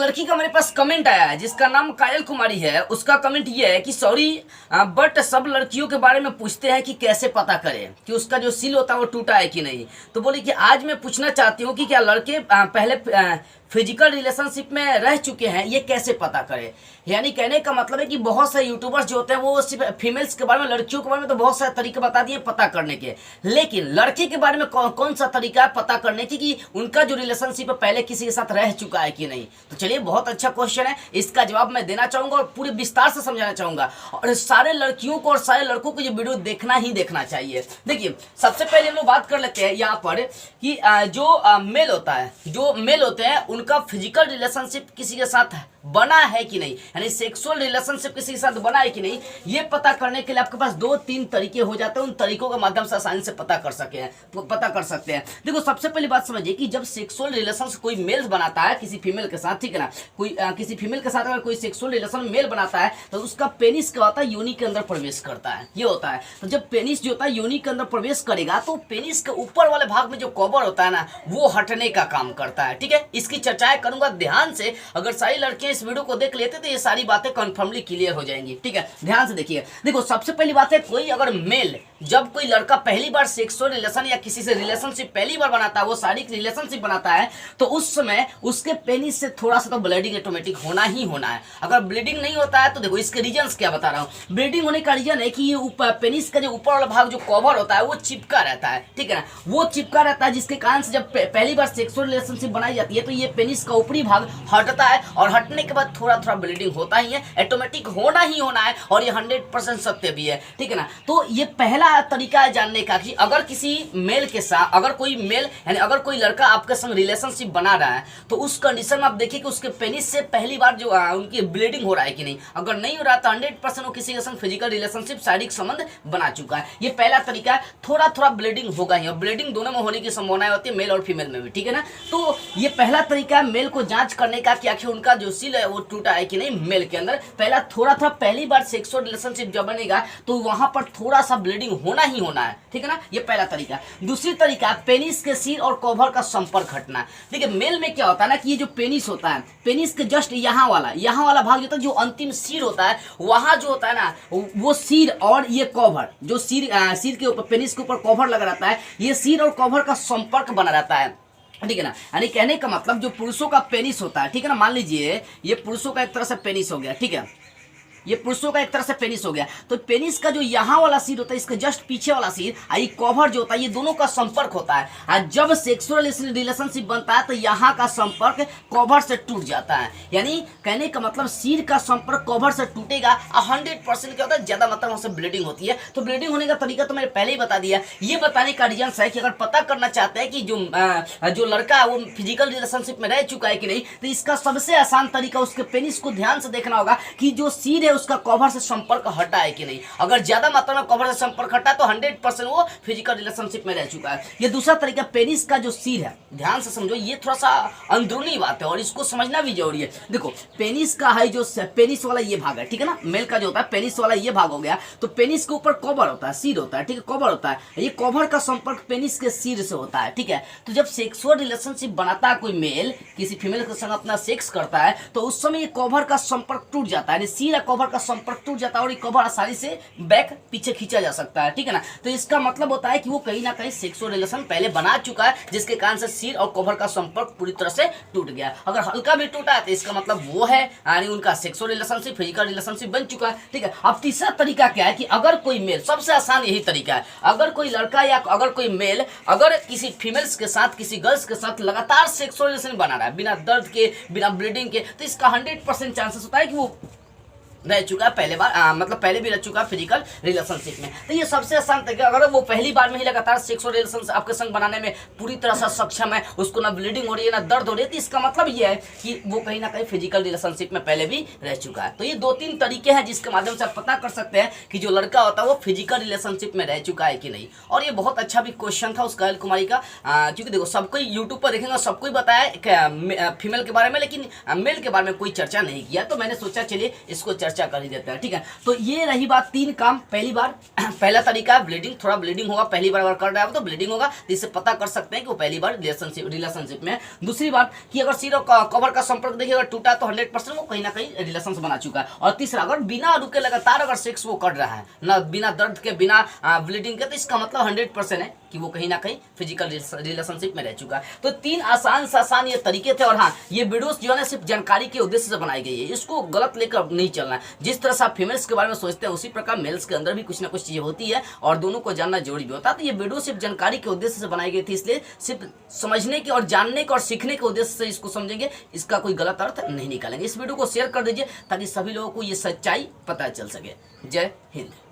लड़की का मेरे पास कमेंट आया है जिसका नाम कायल कुमारी है। उसका कमेंट ये है कि सॉरी बट सब लड़कियों के बारे में पूछते हैं कि कैसे पता करें कि उसका जो सील होता है वो टूटा है कि नहीं। तो बोली कि आज मैं पूछना चाहती हूँ कि क्या लड़के पहले फिजिकल रिलेशनशिप में रह चुके हैं, ये कैसे पता करें। यानी कहने का मतलब है कि बहुत सारे यूट्यूबर्स जो होते हैं वो सिर्फ फीमेल्स के बारे में, लड़कियों के बारे में तो बहुत सारे तरीके बता दिए पता करने के, लेकिन लड़के के बारे में कौन सा तरीका है पता करने की कि उनका जो रिलेशनशिप है पहले किसी के साथ रह चुका है कि नहीं। तो चलिए, बहुत अच्छा क्वेश्चन है, इसका जवाब मैं देना चाहूंगा और पूरे विस्तार से समझाना चाहूंगा। और सारे लड़कियों को और सारे लड़कों को ये वीडियो देखना ही देखना चाहिए। देखिए, सबसे पहले हम लोग बात कर लेते हैं यहाँ पर कि जो मेल होता है, जो मेल होते हैं उनका फिजिकल रिलेशनशिप किसी के साथ बना है कि नहीं, यानी सेक्सुअल रिलेशनशिप किसी के साथ बना है कि नहीं, ये पता करने के लिए आपके पास 2-3 तरीके हो जाते हैं। उन तरीकों के माध्यम से आसानी से पता कर सकते हैं। देखो, सबसे पहली बात समझिए कि जब सेक्सुअल रिलेशन कोई मेल बनाता है किसी फीमेल के साथ, ठीक है ना, कोई किसी फीमेल के साथ अगर कोई सेक्सुअल रिलेशन मेल बनाता है तो उसका पेनिस क्या होता है, योनि के अंदर प्रवेश करता है, ये होता है। तो जब पेनिस जो होता है योनि के अंदर प्रवेश करेगा तो पेनिस के ऊपर वाले भाग में जो कवर होता है ना, वो हटने का काम करता है। ठीक है, इसकी चर्चाएं करूंगा ध्यान से। अगर सारी लड़कियां इस वीडियो को देख लेते तो ये सारी बातें कंफर्मली क्लियर हो जाएंगी। ठीक है, ध्यान से देखिए। देखो, सबसे पहली बात है, कोई अगर मेल, जब कोई लड़का पहली बार सेक्सुअल रिलेशन या किसी से रिलेशनशिप पहली बार बनाता है, वो शारीरिक रिलेशनशिप बनाता है, तो उस समय उसके पेनिस से थोड़ा सा तो ब्लीडिंग ऑटोमेटिक होना ही होना है। अगर ब्लीडिंग नहीं होता है तो देखो इसके रीजंस क्या बता रहा हूँ। ब्लीडिंग होने का रीजन है कि ये पेनिस का जो ऊपर वाला भाग जो कवर होता है वो चिपका रहता है, ठीक है ना, वो चिपका रहता है, जिसके कारण से जब पहली बार सेक्सुअल रिलेशनशिप बनाई जाती है तो ये पेनिस का ऊपरी भाग हटता है और हटने के बाद थोड़ा थोड़ा ब्लीडिंग होता ही है, ऑटोमेटिक होना ही होना है, और ये 100% सत्य भी है। ठीक है ना, तो ये पहला तरीका है जानने का कि अगर किसी मेल के साथ, अगर कोई मेल यानी अगर कोई लड़का आपके संग रिलेशनशिप बना रहा है तो उस कंडीशन में आप देखिए कि उसके पेनिस से पहली बार जो उनकी ब्लीडिंग हो रहा है कि नहीं। अगर नहीं हो रहा तो 100% वो किसी के संग फिजिकल रिलेशनशिप, शारीरिक संबंध बना चुका है। ये पहला तरीका है। थोड़ा थोड़ा ब्लीडिंग होगा ही, और ब्लीडिंग दोनों में होने की संभावना होती है, मेल और फीमेल में भी। ठीक है ना, तो ये पहला तरीका है मेल को जांच करने का कि आखिर उनका जो सील है वो टूटा है कि नहीं मेल के अंदर। पहला थोड़ा थोड़ा पहली बार सेक्सुअल रिलेशनशिप जब बनेगा तो वहां पर थोड़ा सा ब्लीडिंग होना ही होना है। ठीक है ना, ये पहला तरीका। दूसरी तरीका, पेनिस के सिर और कवर का संपर्क हटना। देखिए, मेल में क्या होता है ना कि ये जो पेनिस होता है, पेनिस के जस्ट यहाँ वाला भाग जो अंतिम सिर होता है, वहां जो होता है ना, वो सिर और ये कवर, जो सिर के ऊपर, पेनिस के ऊपर कवर लगा रहता है, ये सिर और कवर का संपर्क बना रहता है। ठीक है ना, यानी कहने का मतलब जो पुरुषों का पेनिस होता है, ठीक है ना, मान लीजिए ये पुरुषों का एक तरह से पेनिस हो गया, ठीक है, ये पुरुषों का एक तरह से पेनिस हो गया, तो पेनिस का जो यहाँ वाला सिर होता है, इसका जस्ट पीछे वाला सिर, ये कवर जो होता है, ये दोनों का संपर्क होता है। और जब सेक्सुअल रिलेशनशिप बनता है तो यहाँ का संपर्क कवर से टूट जाता है। यानी कहने का मतलब सिर का संपर्क कवर से टूटेगा, 100% क्या होता है, ज्यादा मात्रा में ब्लीडिंग होती है। तो ब्लीडिंग होने का तरीका तो मैंने पहले ही बता दिया। ये बताने का रीजन है कि अगर पता करना चाहते हैं कि जो लड़का है वो फिजिकल रिलेशनशिप में रह चुका है कि नहीं, तो इसका सबसे आसान तरीका उसके पेनिस को ध्यान से देखना होगा कि जो सिर उसका कवर से संपर्क हटा है कि नहीं। अगर ज्यादा मात्रा में कवर से संपर्क हटा तो 100% वो फिजिकल रिलेशनशिप में रह चुका है। ये दूसरा तरीका, पेनिस का जो सिर है, ध्यान से समझो, ये थोड़ा सा अंदरूनी बात है और इसको समझना भी जरूरी है। देखो, पेनिस का है जो पेनिस वाला ये भाग है, ठीक है ना, मेल का जो होता है पेनिस वाला ये भाग हो गया, तो पेनिस के ऊपर कवर होता है, सिर होता है, ठीक है, कवर होता है, ये कवर का संपर्क पेनिस के सिर से होता है। ठीक है, तो जब सेक्सुअल रिलेशनशिप बनाता है कोई मेल, किसी फीमेल के संग अपना सेक्स करता है, तो उस समय ये कवर का संपर्क टूट जाता है, सिर कवर का संपर्क टूट जाता है और ये कवर आसानी से बैक पीछे खींचा जा सकता है। ठीक है ना, तो इसका मतलब होता है कि वो कहीं ना कहीं सेक्सुअल रिलेशन पहले बना चुका है, जिसके कारण से सिर और कवर का संपर्क पूरी तरह से टूट गया। अगर हल्का भी टूटा है तो इसका मतलब वो है यानी उनका सेक्सुअल रिलेशनशिप, फिजिकल रिलेशनशिप बन चुका है। ठीक है, अब तीसरा तरीका क्या है कि अगर कोई मेल, सबसे आसान यही तरीका है, अगर कोई लड़का या अगर कोई मेल अगर किसी फीमेल्स के साथ, किसी गर्ल्स के साथ लगातार सेक्सुअल रिलेशन बना रहा है बिना दर्द के, बिना ब्लीडिंग के, तो इसका 100% चांसेस होता है कि वो रह चुका है पहले बार, मतलब पहले भी रह चुका है फिजिकल रिलेशनशिप में। तो ये सबसे आसान तरीका, अगर वो पहली बार में ही लगातार सेक्सुअल रिलेशन आपके संग बनाने में पूरी तरह से सक्षम है, उसको ना ब्लीडिंग हो रही है ना दर्द हो रही है, तो इसका मतलब ये है कि वो कहीं ना कहीं फिजिकल रिलेशनशिप में पहले भी रह चुका है। तो ये 2-3 तरीके हैं जिसके माध्यम से आप पता कर सकते हैं कि जो लड़का होता है वो फिजिकल रिलेशनशिप में रह चुका है कि नहीं। और ये बहुत अच्छा भी क्वेश्चन था उस कायल कुमारी का, क्योंकि देखो सबको यूट्यूब पर देखेंगे, सबको ही बताया फीमेल के बारे में, लेकिन मेल के बारे में कोई चर्चा नहीं किया, तो मैंने सोचा चलिए इसको चर्चा कर ही देते हैं, ठीक है। तो ये रही बात 3 काम। पहली बार पहला तरीका है ब्लीडिंग, थोड़ा ब्लीडिंग होगा पहली बार अगर कर रहा है तो ब्लीडिंग होगा, तो इससे पता कर सकते हैं कि वो पहली बार रिलेशनशिप में है। दूसरी बात कि अगर सिर और कवर का संपर्क देखिए अगर टूटा तो 100% वो कहीं ना कहीं रिलेशन बना चुका है। और तीसरा, अगर बिना रुके लगातार अगर सेक्स वो कर रहा है ना, बिना दर्द के बिना ब्लीडिंग के, तो इसका मतलब 100% है कि वो कहीं ना कहीं फिजिकल रिलेशनशिप में रह चुका है। तो 3 आसान से आसान ये तरीके थे। और हाँ, ये वीडियोस जो है ना सिर्फ जानकारी के उद्देश्य से बनाई गई है, इसको गलत लेकर नहीं चलना है। जिस तरह से आप फीमेल्स के बारे में सोचते हैं उसी प्रकार मेल्स के अंदर भी कुछ ना कुछ चीजें होती है और दोनों को जानना जरूरी भी होता है। तो ये वीडियो सिर्फ जानकारी के उद्देश्य से बनाई गई थी, इसलिए सिर्फ समझने के और जानने के और सीखने के उद्देश्य से इसको समझेंगे, इसका कोई गलत अर्थ नहीं निकालेंगे। इस वीडियो को शेयर कर दीजिए ताकि सभी लोगों को ये सच्चाई पता चल सके। जय हिंद।